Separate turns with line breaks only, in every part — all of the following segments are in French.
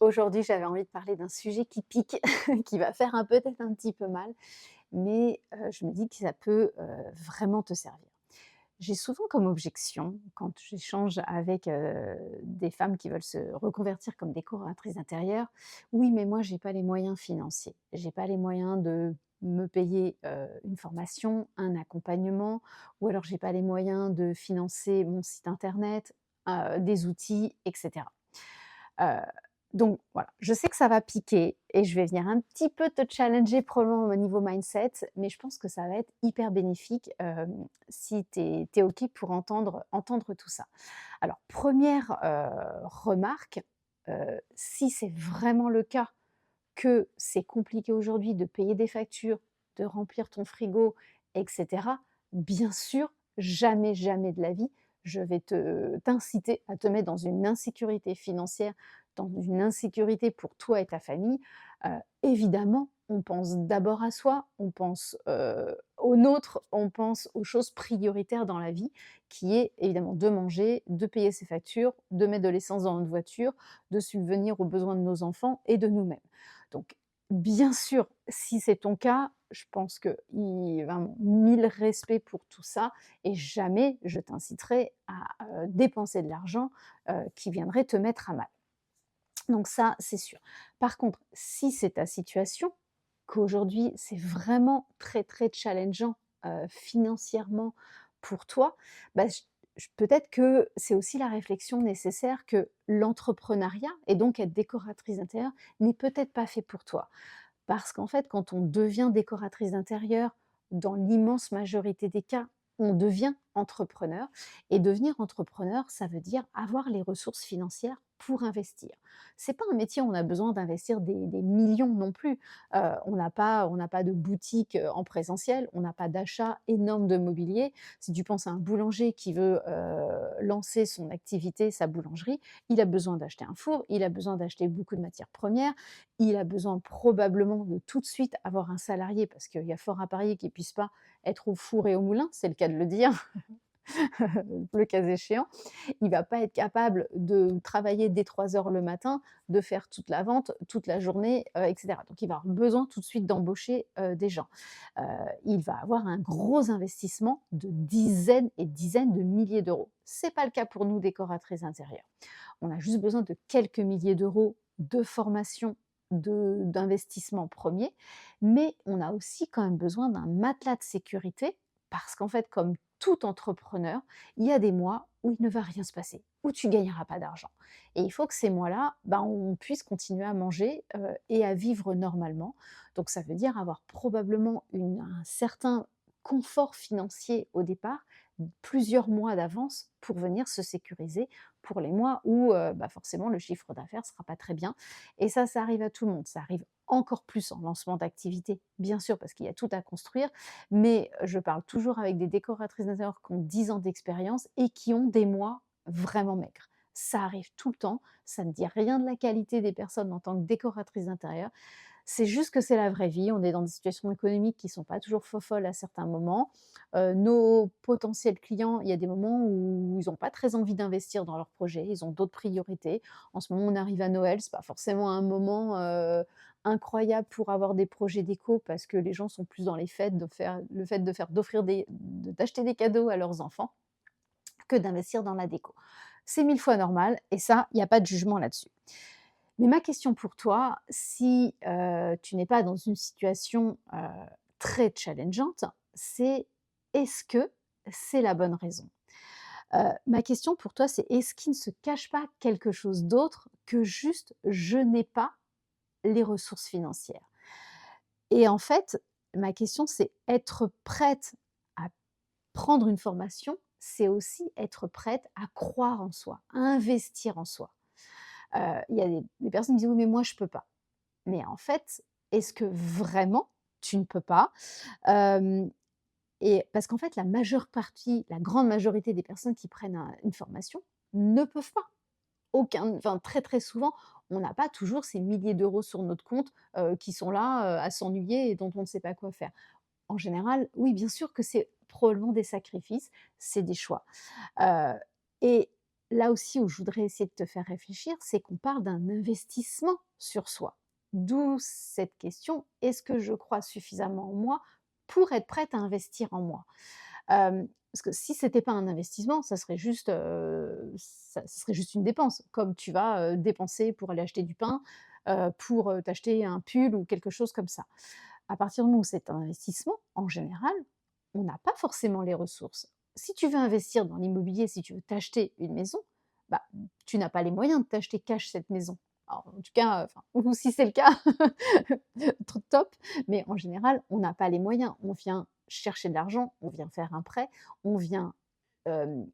Aujourd'hui, j'avais envie de parler d'un sujet qui pique, qui va faire peut-être un petit peu mal, mais je me dis que ça peut, vraiment te servir. J'ai souvent comme objection, quand j'échange avec, des femmes qui veulent se reconvertir comme décoratrices d'intérieur: «Oui, mais moi j'ai pas les moyens financiers. J'ai pas les moyens de me payer, une formation, un accompagnement, ou alors j'ai pas les moyens de financer mon site internet, des outils et cetera». Heu, donc voilà, je sais que ça va piquer et je vais venir un petit peu te challenger probablement au niveau mindset, mais je pense que ça va être hyper bénéfique, si tu es OK pour entendre tout ça. Alors première remarque, si c'est vraiment le cas que c'est compliqué aujourd'hui de payer des factures, de remplir ton frigo et cetera, bien sûr, jamais, jamais de la vie, je vais t'inciter à te mettre dans une insécurité financière, dans une insécurité pour toi et ta famille. Évidemment, on pense d'abord à soi, on pense, aux nôtres, on pense aux choses prioritaires dans la vie, qui est évidemment de manger, de payer ses factures, de mettre de l'essence dans notre voiture, de subvenir aux besoins de nos enfants et de nous-mêmes. Donc, bien sûr, si c'est ton cas, je pense que vraiment 1000 respects pour tout ça et jamais je t'inciterai à, dépenser de l'argent, qui viendrait te mettre à mal. Donc ça, c'est sûr. Par contre, si c'est ta situation, qu'aujourd'hui c'est vraiment très, très challengeant, financièrement pour toi, bah, peut-être que c'est aussi la réflexion nécessaire que l'entrepreneuriat et donc être décoratrice d'intérieur n'est peut-être pas fait pour toi. Parce qu'en fait, quand on devient décoratrice d'intérieur, dans l'immense majorité des cas, on devient entrepreneur et devenir entrepreneur, ça veut dire avoir les ressources financières pour investir. C'est pas un métier où on a besoin d'investir des millions non plus. On n'a pas de boutique, en présentiel, on n'a pas d'achat énorme de mobilier. Si tu penses à un boulanger qui veut, lancer son activité, sa boulangerie, il a besoin d'acheter un four, il a besoin d'acheter beaucoup de matières premières, il a besoin probablement de tout de suite avoir un salarié parce qu'il y a fort à parier qu'il puisse pas être au four et au moulin, c'est le cas de le dire, le cas échéant. Il va pas être capable de travailler dès 3 heures le matin, de faire toute la vente, toute la journée, et cetera. Donc il va avoir besoin tout de suite d'embaucher, des gens. Heu, il va avoir un gros investissement de dizaines et dizaines de milliers d'euros. C'est pas le cas pour nous décoratrices intérieures. On a juste besoin de quelques milliers d'euros de formation, d'investissement premier, mais on a aussi quand même besoin d'un matelas de sécurité parce qu'en fait, comme tout entrepreneur, il y a des mois où il ne va rien se passer, où tu gagneras pas d'argent. Et il faut que ces mois-là, ben, on puisse continuer à manger et à vivre normalement. Donc ça veut dire avoir probablement un certain confort financier au départ, plusieurs mois d'avance pour venir se sécuriser pour les mois où, bah, forcément le chiffre d'affaires sera pas très bien et ça arrive à tout le monde. Ça arrive encore plus en lancement d'activité, bien sûr, parce qu'il y a tout à construire, mais je parle toujours avec des décoratrices d'intérieur qui ont 10 ans d'expérience et qui ont des mois vraiment maigres. Ça arrive tout le temps, ça ne dit rien de la qualité des personnes en tant que décoratrice d'intérieur, c'est juste que c'est la vraie vie. On est dans des situations économiques qui sont pas toujours fofolles à certains moments. Nos potentiels clients, il y a des moments où ils ont pas très envie d'investir dans leurs projets, ils ont d'autres priorités. En ce moment, on arrive à Noël, c'est pas forcément un moment, incroyable pour avoir des projets déco parce que les gens sont plus dans les fêtes, d'offrir d'acheter des cadeaux à leurs enfants que d'investir dans la déco. C'est 1000 fois normal et ça, il y a pas de jugement là-dessus. Mais ma question pour toi, si, tu n'es pas dans une situation, très challengeante, c'est est-ce que c'est la bonne raison? Ma question pour toi, c'est est-ce qu'il ne se cache pas quelque chose d'autre que juste: «Je n'ai pas les ressources financières»? Et en fait, ma question, c'est être prête à prendre une formation, c'est aussi être prête à croire en soi, à investir en soi. Il y a des personnes qui disent: «Oui, mais moi je peux pas». Mais en fait, est-ce que vraiment tu ne peux pas? Hem et parce qu'en fait, la majeure partie, la grande majorité des personnes qui prennent une formation ne peuvent pas. Enfin, très, très souvent, on n'a pas toujours ces milliers d'euros sur notre compte, qui sont là, à s'ennuyer et dont on ne sait pas quoi faire. En général, oui, bien sûr que c'est probablement des sacrifices, c'est des choix. Heu et là aussi où je voudrais essayer de te faire réfléchir, c'est qu'on parle d'un investissement sur soi. D'où cette question: «Est-ce que je crois suffisamment en moi pour être prête à investir en moi?» Parce que si c'était pas un investissement, ça serait juste une dépense, comme tu vas, dépenser pour aller acheter du pain, pour, t'acheter un pull ou quelque chose comme ça. À partir du moment où c'est un investissement, en général, on n'a pas forcément les ressources. Si tu veux investir dans l'immobilier, si tu veux t'acheter une maison, bah, tu n'as pas les moyens de t'acheter cash cette maison. Alors, en tout cas, enfin, ou si c'est le cas, top, mais en général, on n'a pas les moyens. On vient chercher de l'argent, on vient faire un prêt, on vient hem,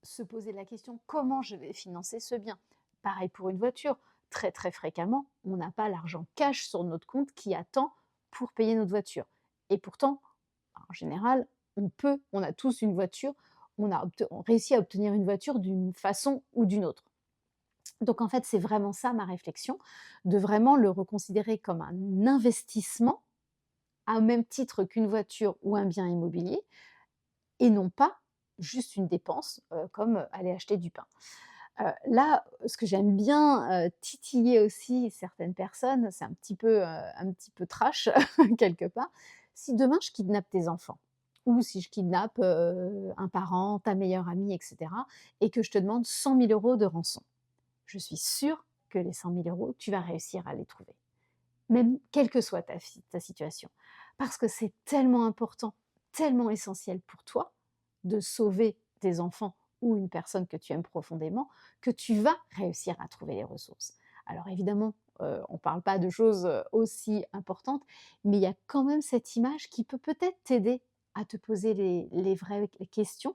se poser la question: «Comment je vais financer ce bien?» Pareil pour une voiture. Très, très fréquemment, on n'a pas l'argent cash sur notre compte qui attend pour payer notre voiture et pourtant, en général, on a tous une voiture, on réussit à obtenir une voiture d'une façon ou d'une autre. Donc en fait, c'est vraiment ça ma réflexion, de vraiment le reconsidérer comme un investissement, à même titre qu'une voiture ou un bien immobilier et non pas juste une dépense, comme, aller acheter du pain. Là, ce que j'aime bien, titiller aussi certaines personnes, c'est un petit peu trash quelque part. Si demain je kidnappe tes enfants ou si je kidnappe, un parent, ta meilleure amie et cetera et que je te demande 100 000 € de rançon, je suis sûre que les 100 000 €, tu vas réussir à les trouver, même quelle que soit ta situation. Parce que c'est tellement important, tellement essentiel pour toi de sauver tes enfants ou une personne que tu aimes profondément, que tu vas réussir à trouver les ressources. Alors évidemment, on ne parle pas de choses, aussi importantes, mais il y a quand même cette image qui peut peut-être t'aider à te poser les vraies questions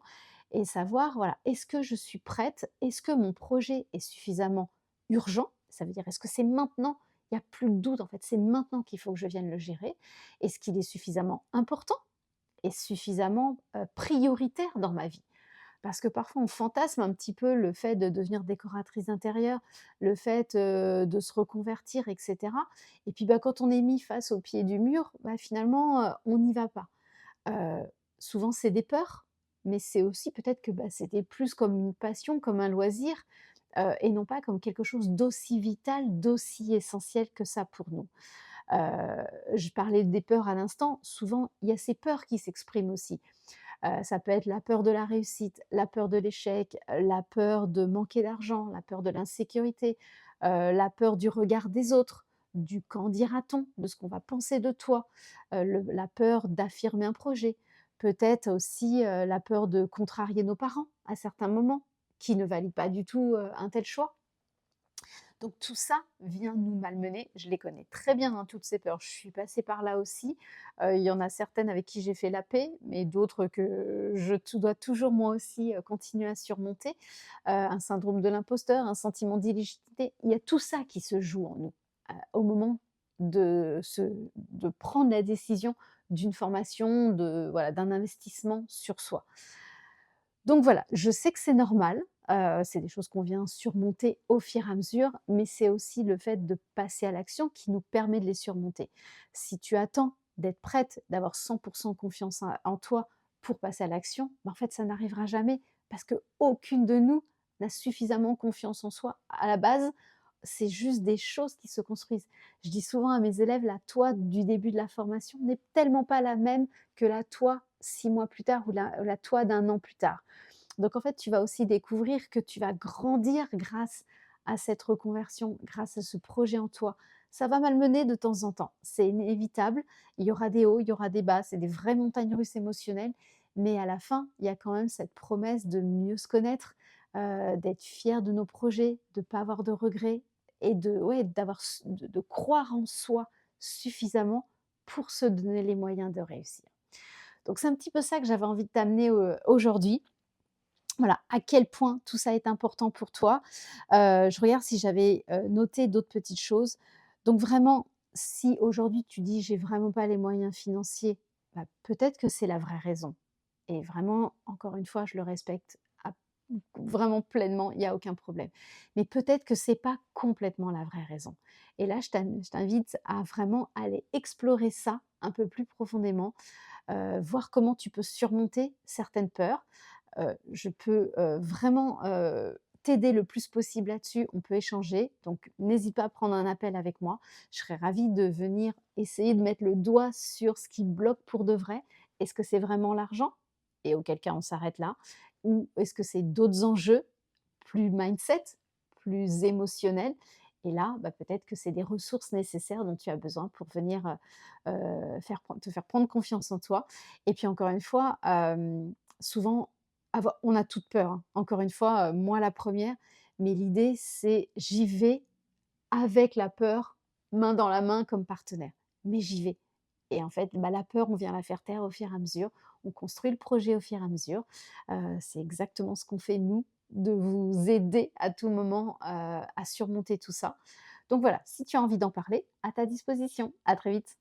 et savoir, voilà: «Est-ce que je suis prête? Est-ce que mon projet est suffisamment urgent?» Ça veut dire, est-ce que c'est maintenant? Il y a plus de doute en fait, c'est maintenant qu'il faut que je vienne le gérer. Est-ce qu'il est suffisamment important et suffisamment, prioritaire dans ma vie? Parce que parfois on fantasme un petit peu le fait de devenir décoratrice d'intérieur, le fait, de se reconvertir et cetera et puis, bah, quand on est mis face au pied du mur, bah, finalement, on n'y va pas. Heu, Souvent c'est des peurs, mais c'est aussi peut-être que, bah, c'était plus comme une passion, comme un loisir, et non pas comme quelque chose d'aussi vital, d'aussi essentiel que ça pour nous. Je parlais des peurs à l'instant, souvent il y a ces peurs qui s'expriment aussi. Ça peut être la peur de la réussite, la peur de l'échec, la peur de manquer d'argent, la peur de l'insécurité, la peur du regard des autres, du «qu'en dira-t-on?», de ce qu'on va penser de toi, la peur d'affirmer un projet. Peut-être aussi, la peur de contrarier nos parents à certains moments, qui ne valident pas du tout, un tel choix. Donc tout ça vient nous malmener. Je les connais très bien, hein, toutes ces peurs. Je suis passée par là aussi. Il y en a certaines avec qui j'ai fait la paix, mais d'autres que dois toujours moi aussi, continuer à surmonter. Un syndrome de l'imposteur, un sentiment d'illégitimité. Il y a tout ça qui se joue en nous, au moment de prendre la décision d'une formation, voilà, d'un investissement sur soi. Donc voilà, je sais que c'est normal, c'est des choses qu'on vient surmonter au fur et à mesure, mais c'est aussi le fait de passer à l'action qui nous permet de les surmonter. Si tu attends d'être prête, d'avoir 100 confiance en toi pour passer à l'action, bah, en fait, ça n'arrivera jamais parce qu'aucune de nous n'a suffisamment confiance en soi. À la base, c'est juste des choses qui se construisent. Je dis souvent à mes élèves: «La toi du début de la formation n'est tellement pas la même que la toi 6 mois plus tard ou la toi d'un an plus tard». Donc en fait, tu vas aussi découvrir que tu vas grandir grâce à cette reconversion, grâce à ce projet en toi. Ça va malmener de temps en temps, c'est inévitable. Il y aura des hauts, il y aura des bas, c'est des vraies montagnes russes émotionnelles, mais à la fin, il y a quand même cette promesse de mieux se connaître, d'être fier de nos projets, de ne pas avoir de regrets et de croire en soi suffisamment pour se donner les moyens de réussir. Donc c'est un petit peu ça que j'avais envie de t'amener, aujourd'hui. Voilà, à quel point tout ça est important pour toi. Je regarde si j'avais, noté d'autres petites choses. Donc vraiment, si aujourd'hui tu dis: «J'ai vraiment pas les moyens financiers», bah, peut-être que c'est la vraie raison et vraiment, encore une fois, je le respecte vraiment pleinement, il y a aucun problème. Mais peut-être que c'est pas complètement la vraie raison et là, je t'invite à vraiment aller explorer ça un peu plus profondément, voir comment tu peux surmonter certaines peurs. Je peux, vraiment, t'aider le plus possible là-dessus, on peut échanger. Donc n'hésite pas à prendre un appel avec moi. Je serais ravie de venir essayer de mettre le doigt sur ce qui bloque pour de vrai. Est-ce que c'est vraiment l'argent? Et auquel cas on s'arrête là. Ou est-ce que c'est d'autres enjeux, plus mindset, plus émotionnels? Et là, bah, peut-être que c'est des ressources nécessaires dont tu as besoin pour venir, te faire prendre confiance en toi. Et puis encore une fois, souvent on a toute peur, hein. Encore une fois, moi la première, mais l'idée c'est j'y vais avec la peur, main dans la main comme partenaire. Mais j'y vais. Et en fait, bah, la peur, on vient la faire taire au fur et à mesure. On construit le projet au fur et à mesure. C'est exactement ce qu'on fait nous, de vous aider à tout moment, à surmonter tout ça. Donc voilà, si tu as envie d'en parler, à ta disposition. À très vite.